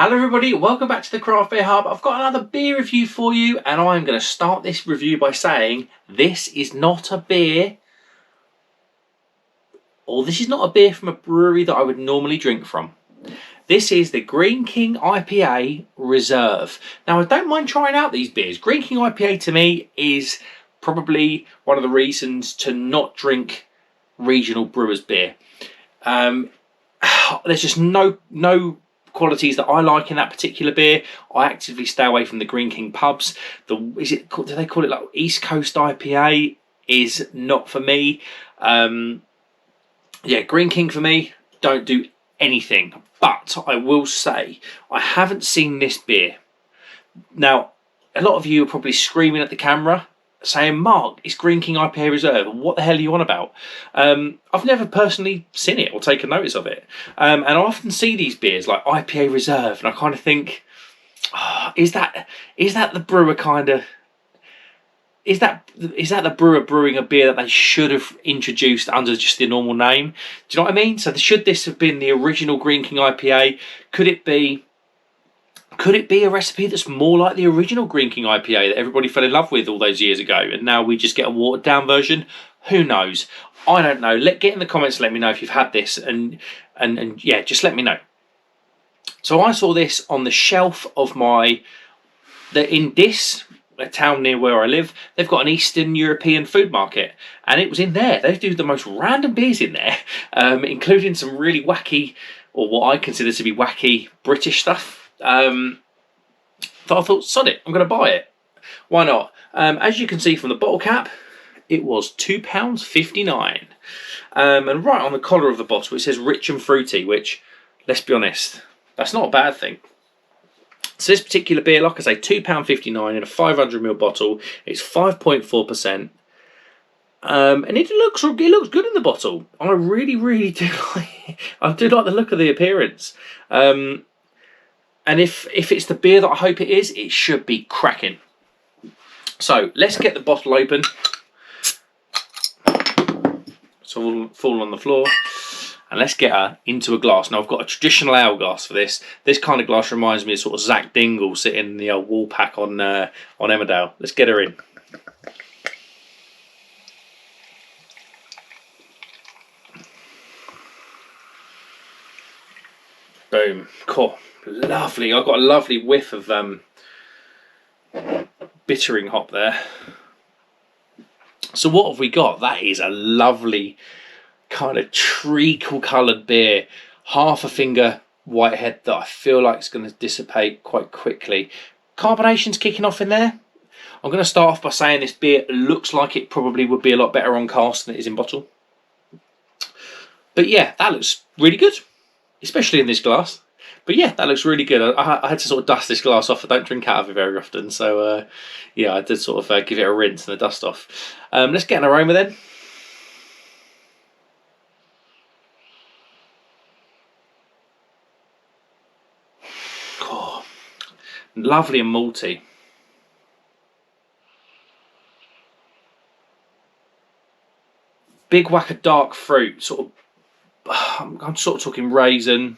Hello everybody, welcome back to the Craft Beer Hub. I've got another beer review for you, and I'm going to start this review by saying this is not a beer, or this is not a beer from a brewery that I would normally drink from. This is the Greene King IPA Reserve. Now I don't mind trying out these beers. Greene King IPA to me is probably one of the reasons to not drink regional brewers beer. There's just no qualities that I like in that particular beer. I actively stay away from the Greene King pubs. Do they call it like East Coast IPA? Is not for me. Yeah, Greene King for me, don't do anything. But I will say, I haven't seen this beer. Now, a lot of you are probably screaming at the camera, saying, Mark, it's Greene King IPA Reserve. What the hell are you on about? I've never personally seen it or taken notice of it. And I often see these beers like IPA Reserve, and I kind of think, is that the brewer kind of... Is that the brewer brewing a beer that they should have introduced under just the normal name? Do you know what I mean? So should this have been the original Greene King IPA? Could it be a recipe that's more like the original Greene King IPA that everybody fell in love with all those years ago, and now we just get a watered down version? Who knows? I don't know. Get in the comments. Let me know if you've had this, and yeah, just let me know. So I saw this on the shelf of a town near where I live. They've got an Eastern European food market, and it was in there. They do the most random beers in there, including some really wacky, or what I consider to be wacky, British stuff. So I thought, sod it, I'm going to buy it. Why not? As you can see from the bottle cap, it was £2.59. And right on the collar of the bottle, it says rich and fruity, which, let's be honest, that's not a bad thing. So this particular beer, like I say, £2.59 in a 500ml bottle. It's 5.4%. And it looks good in the bottle. I really do like it. I do like the look of the appearance. And if it's the beer that I hope it is, it should be cracking. So let's get the bottle open. It's all falling on the floor. And let's get her into a glass. Now I've got a traditional ale glass for this. This kind of glass reminds me of sort of Zach Dingle sitting in the old wall pack on Emmerdale. Let's get her in. Boom. Cool. Lovely. I've got a lovely whiff of bittering hop there. So what have we got? That is a lovely kind of treacle coloured beer, half a finger whitehead that I feel like is going to dissipate quite quickly. Carbonation's kicking off in there. I'm going to start off by saying this beer looks like it probably would be a lot better on cast than it is in bottle. But yeah, that looks really good, especially in this glass. But yeah, that looks really good. I had to sort of dust this glass off. I don't drink out of it very often, so yeah, I did sort of give it a rinse and a dust off. Let's get an aroma then. Oh, lovely and malty. Big whack of dark fruit, sort of. I'm sort of talking raisin.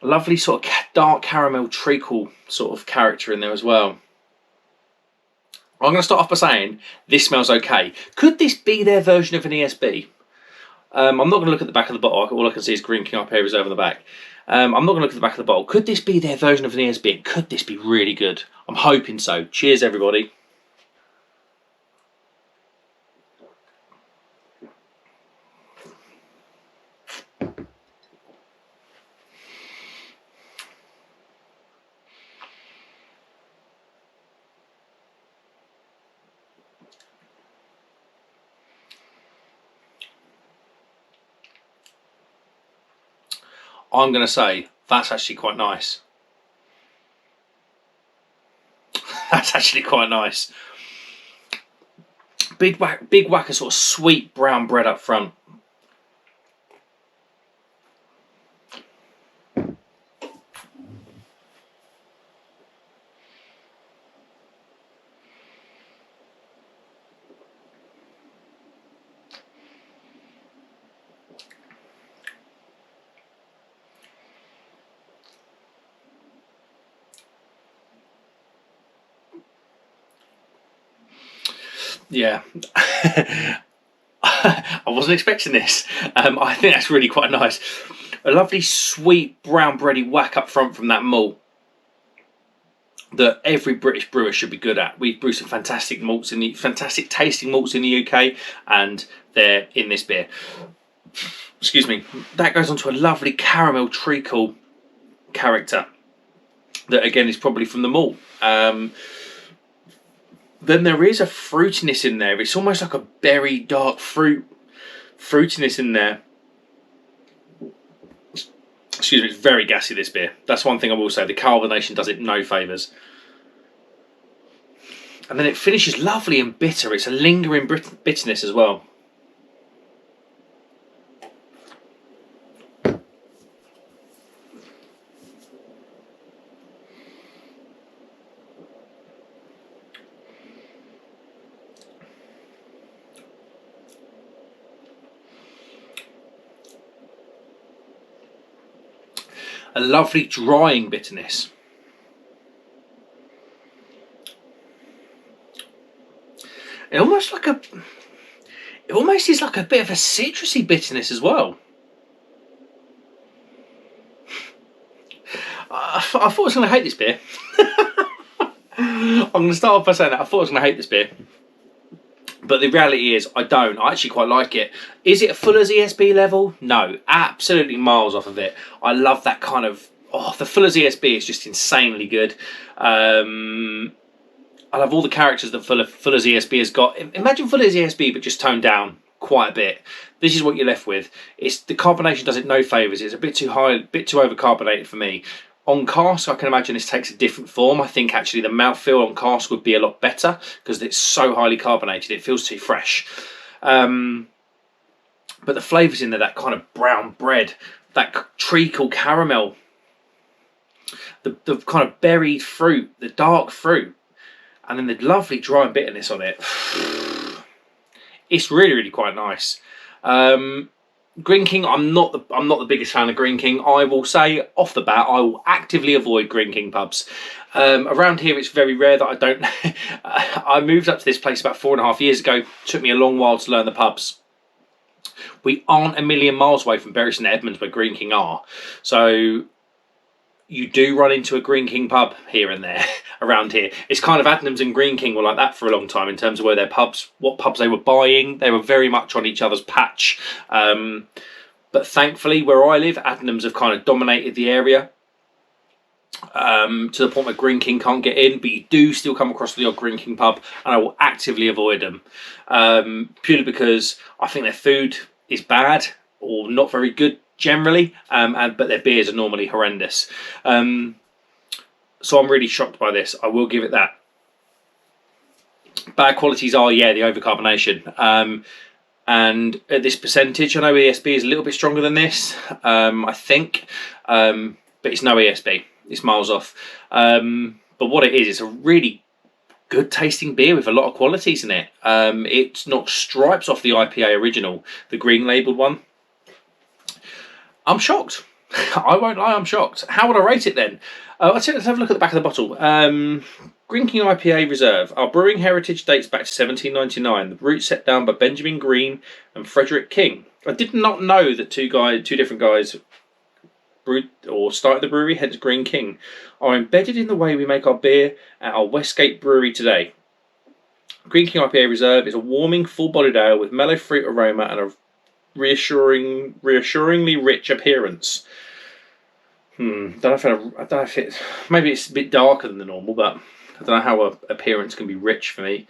Lovely sort of dark caramel treacle sort of character in there as well. I'm going to start off by saying this smells okay. Could this be their version of an ESB? I'm not going to look at the back of the bottle. All I can see is Greene King IPA Reserve on the back. I'm not going to look at the back of the bottle. Could this be their version of an ESB? Could this be really good? I'm hoping so. Cheers, everybody. I'm going to say that's actually quite nice. That's actually quite nice. Big whack of sort of sweet brown bread up front. Yeah. I wasn't expecting this. I think that's really quite nice. A lovely sweet brown bready whack up front from that malt that every British brewer should be good at. We brew some fantastic malts fantastic tasting malts in the UK, and they're in this beer. Excuse me. That goes on to a lovely caramel treacle character that again is probably from the malt. Then there is a fruitiness in there. It's almost like a berry dark fruitiness in there. Excuse me, it's very gassy, this beer. That's one thing I will say. The carbonation does it no favours. And then it finishes lovely and bitter. It's a lingering bitterness as well. A lovely drying bitterness. It almost is like a bit of a citrusy bitterness as well. I thought I was going to hate this beer. I'm going to start off by saying that I thought I was going to hate this beer. But the reality is, I don't. I actually quite like it. Is it a Fuller's ESB level? No, absolutely miles off of it. I love that kind of... Oh, the Fuller's ESB is just insanely good. I love all the characters that Fuller's ESB has got. Imagine Fuller's ESB, but just toned down quite a bit. This is what you're left with. The carbonation does it no favours. It's a bit too high, a bit too overcarbonated for me. On cask, I can imagine this takes a different form. I think actually the mouthfeel on cask would be a lot better because it's so highly carbonated. It feels too fresh. But the flavours in there, that kind of brown bread, that treacle caramel, the kind of berried fruit, the dark fruit, and then the lovely dry bitterness on it. It's really, really quite nice. Greene King, I'm not the biggest fan of Greene King. I will say off the bat, I will actively avoid Greene King pubs. Around here, it's very rare that I don't. I moved up to this place about 4.5 years ago. It took me a long while to learn the pubs. We aren't a million miles away from Bury St Edmunds, where Greene King are. So you do run into a Greene King pub here and there around here. It's kind of Adnams and Greene King were like that for a long time in terms of where their pubs, what pubs they were buying. They were very much on each other's patch. But thankfully, where I live, Adnams have kind of dominated the area to the point where Greene King can't get in. But you do still come across the odd Greene King pub, and I will actively avoid them purely because I think their food is bad or not very good generally, but their beers are normally horrendous. So I'm really shocked by this. I will give it that. Bad qualities are, yeah, the overcarbonation. And at this percentage, I know ESB is a little bit stronger than this, I think, but it's no ESB. It's miles off. But what it is, it's a really good tasting beer with a lot of qualities in it. It's knocked stripes off the IPA original, the green labelled one. I'm shocked. I won't lie, I'm shocked. How would I rate it then? Let's have a look at the back of the bottle. Greene King IPA Reserve. Our brewing heritage dates back to 1799. The route set down by Benjamin Greene and Frederick King. I did not know that two different guys brewed or started the brewery, hence Greene King, are embedded in the way we make our beer at our Westgate brewery today. Greene King IPA Reserve is a warming, full-bodied ale with mellow fruit aroma and a reassuringly rich appearance. Don't know if it's maybe it's a bit darker than the normal, but I don't know how appearance can be rich for me.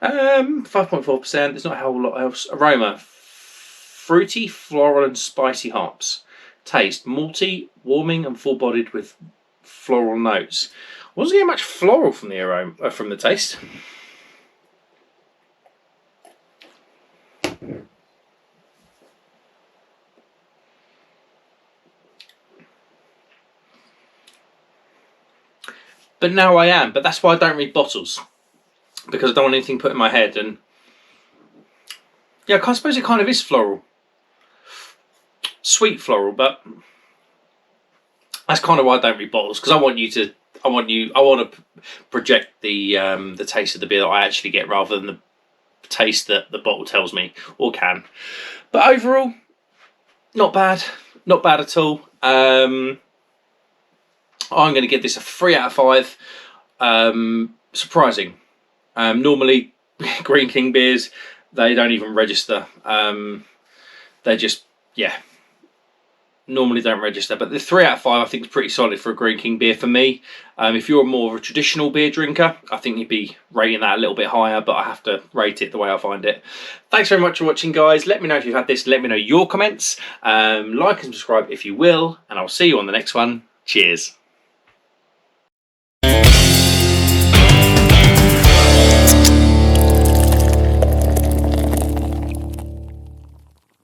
5.4%. There's not a whole lot else. Aroma: fruity, floral, and spicy hops. Taste: malty, warming, and full-bodied with floral notes. I wasn't getting much floral from the aroma, from the taste. But now I am. But that's why I don't read bottles, because I don't want anything put in my head. And yeah, I suppose it kind of is floral, sweet floral. But that's kind of why I don't read bottles, because I want to project the taste of the beer that I actually get, rather than taste that the bottle tells me, or can. But overall, not bad. Not bad at all. I'm going to give this a 3 out of 5. Surprising. Normally, Greene King beers, they don't even register. They just, yeah, normally don't register. But the 3 out of 5 I think is pretty solid for a Greene King beer for me. If you're more of a traditional beer drinker, I think you'd be rating that a little bit higher, but I have to rate it the way I find it. Thanks very much for watching, guys. Let me know if you've had this. Let me know your comments. Like and subscribe if you will, and I'll see you on the next one. Cheers.